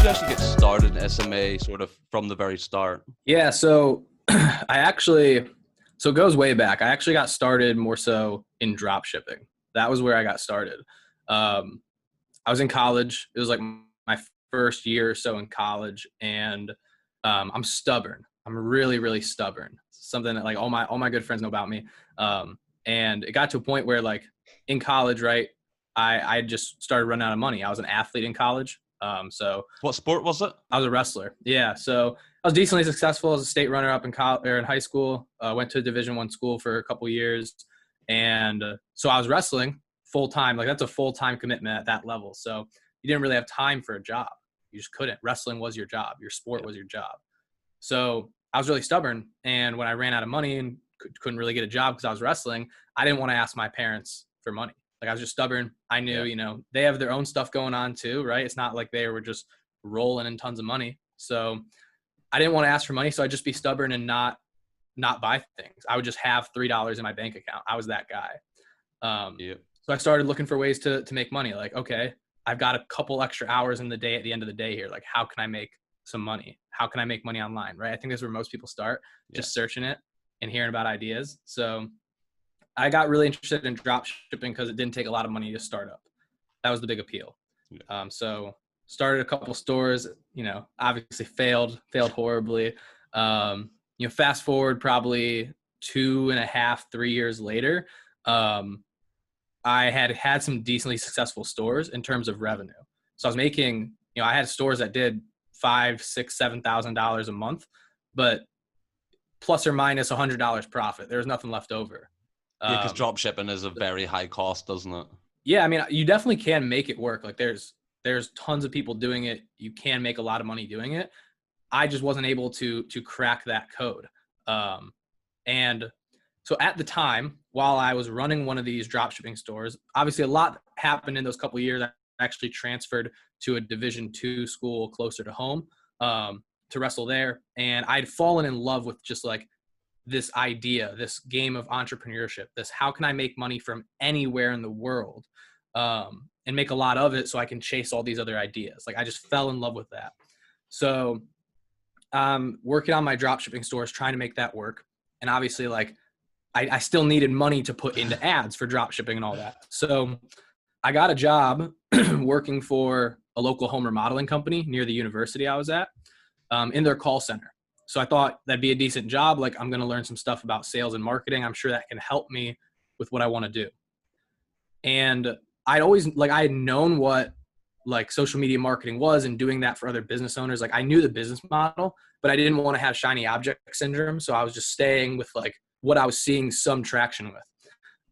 you actually get started in SMA sort of from the very start? Yeah, so so it goes way back. I actually got started more so in drop shipping. That was where I got started. I was in college. It was like my first year or so in college, and I'm stubborn. I'm really, really stubborn. Something that like all my good friends know about me. And it got to a point where like in college, right, I just started running out of money. I was an athlete in college. So What sport was it? I was a wrestler. Yeah. So I was decently successful as a state runner up in college or in high school. Went to a Division I school for a couple years. And so I was wrestling full time. Like that's a full time commitment at that level. So you didn't really have time for a job. You just couldn't. Wrestling was your job. Your sport was your job. So I was really stubborn. And when I ran out of money and couldn't really get a job because I was wrestling, I didn't want to ask my parents for money. Like I was just stubborn. I knew, they have their own stuff going on too, right? It's not like they were just rolling in tons of money. So I didn't want to ask for money. So I'd just be stubborn and not buy things. I would just have $3 in my bank account. I was that guy. So I started looking for ways to make money. Like, okay, I've got a couple extra hours in the day at the end of the day here. Like, how can I make some money? How can I make money online? Right. I think that's where most people start, just searching it and hearing about ideas. So I got really interested in drop shipping because it didn't take a lot of money to start up. That was the big appeal. So started a couple stores, obviously failed horribly. Fast forward probably 2.5, 3 years later, I had some decently successful stores in terms of revenue. So I was making, I had stores that did $5,000, $6,000, $7,000 a month, but plus or minus $100 profit. There was nothing left over. Yeah, because drop shipping is a very high cost, doesn't it? Yeah, I mean, you definitely can make it work. Like there's tons of people doing it. You can make a lot of money doing it. I just wasn't able to crack that code. And so at the time, while I was running one of these drop shipping stores, obviously a lot happened in those couple of years. I actually transferred to a Division II school closer to home to wrestle there. And I'd fallen in love with just like this idea, this game of entrepreneurship, this how can I make money from anywhere in the world and make a lot of it so I can chase all these other ideas. Like I just fell in love with that. So working on my drop shipping stores, trying to make that work. And obviously like I still needed money to put into ads for drop shipping and all that. So I got a job working for a local home remodeling company near the university I was at in their call center. So I thought that'd be a decent job. Like I'm going to learn some stuff about sales and marketing. I'm sure that can help me with what I want to do. And I had known what like social media marketing was and doing that for other business owners. Like I knew the business model, but I didn't want to have shiny object syndrome. So I was just staying with like what I was seeing some traction with.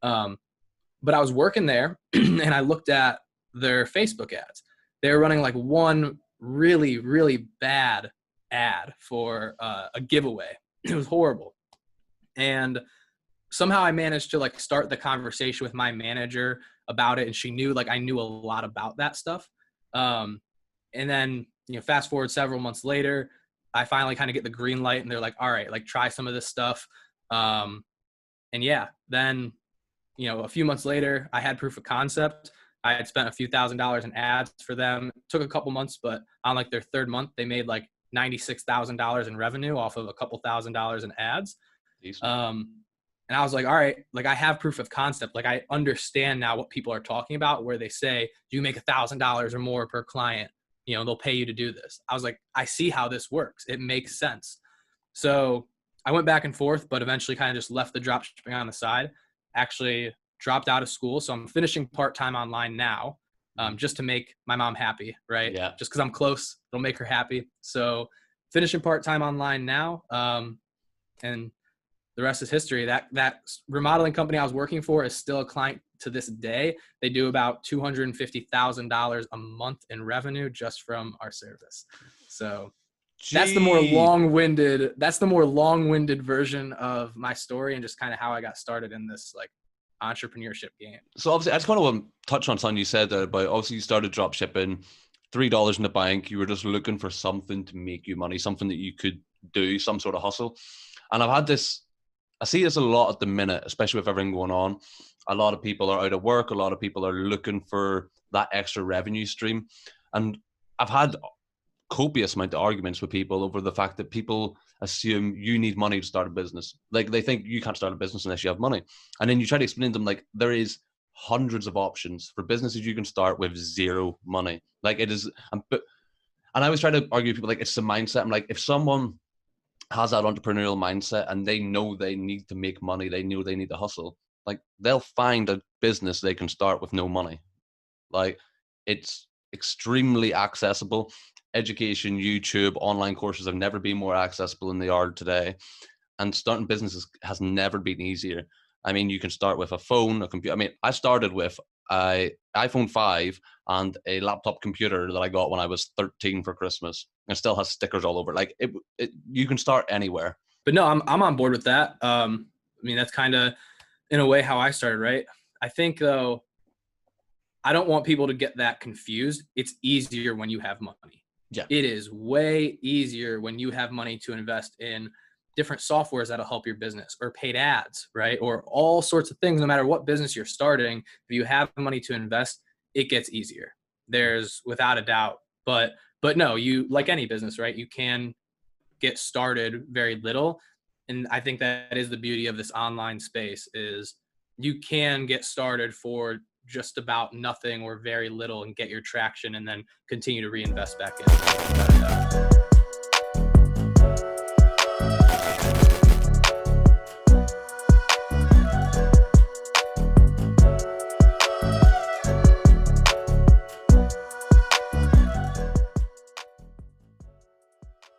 But I was working there and I looked at their Facebook ads. They were running like one really, really bad ad for a giveaway. It was horrible. And somehow I managed to like start the conversation with my manager about it. And she knew like I knew a lot about that stuff. And then, fast forward several months later, I finally kind of get the green light and they're like, all right, like try some of this stuff. And yeah, then, a few months later, I had proof of concept. I had spent a few $1,000s in ads for them. It took a couple months, but on like their third month, they made like $96,000 in revenue off of a couple $1,000s in ads. And I was like, all right, like I have proof of concept. Like I understand now what people are talking about where they say, do you make $1,000 or more per client? They'll pay you to do this. I was like, I see how this works. It makes sense. So I went back and forth, but eventually kind of just left the drop shipping on the side, actually dropped out of school. So I'm finishing part-time online now just to make my mom happy, right? Yeah. Just because I'm close, it'll make her happy. So finishing part-time online now. And the rest is history. That remodeling company I was working for is still a client to this day. They do about $250,000 a month in revenue just from our service. So that's the more long-winded version of my story and just kind of how I got started in this like entrepreneurship game. So obviously I just kind of want to touch on something you said there about obviously you started drop shipping, $3 in the bank. You were just looking for something to make you money, something that you could do, some sort of hustle. And I see this a lot at the minute, especially with everything going on. A lot of people are out of work. A lot of people are looking for that extra revenue stream. And I've had copious amount of arguments with people over the fact that people assume you need money to start a business. Like they think you can't start a business unless you have money. And then you try to explain to them like there is hundreds of options for businesses you can start with zero money. Like it is, and I always try to argue with people like it's the mindset. I'm like, if someone has that entrepreneurial mindset and they know they need to make money, they know they need to hustle, like they'll find a business they can start with no money. Like it's extremely accessible. Education, YouTube, online courses have never been more accessible than they are today. And starting businesses has never been easier. I mean, you can start with a phone, a computer. I mean, I started with an iPhone 5 and a laptop computer that I got when I was 13 for Christmas. It still has stickers all over. Like you can start anywhere. But no, I'm on board with that. I mean, that's kind of in a way how I started, right? I think though, I don't want people to get that confused. It's easier when you have money. Yeah. It is way easier when you have money to invest in different softwares that'll help your business, or paid ads, right? Or all sorts of things. No matter what business you're starting, if you have money to invest, it gets easier. There's without a doubt. But no, you, like any business, right? You can get started very little. And I think that is the beauty of this online space, is you can get started for just about nothing or very little and get your traction and then continue to reinvest back in.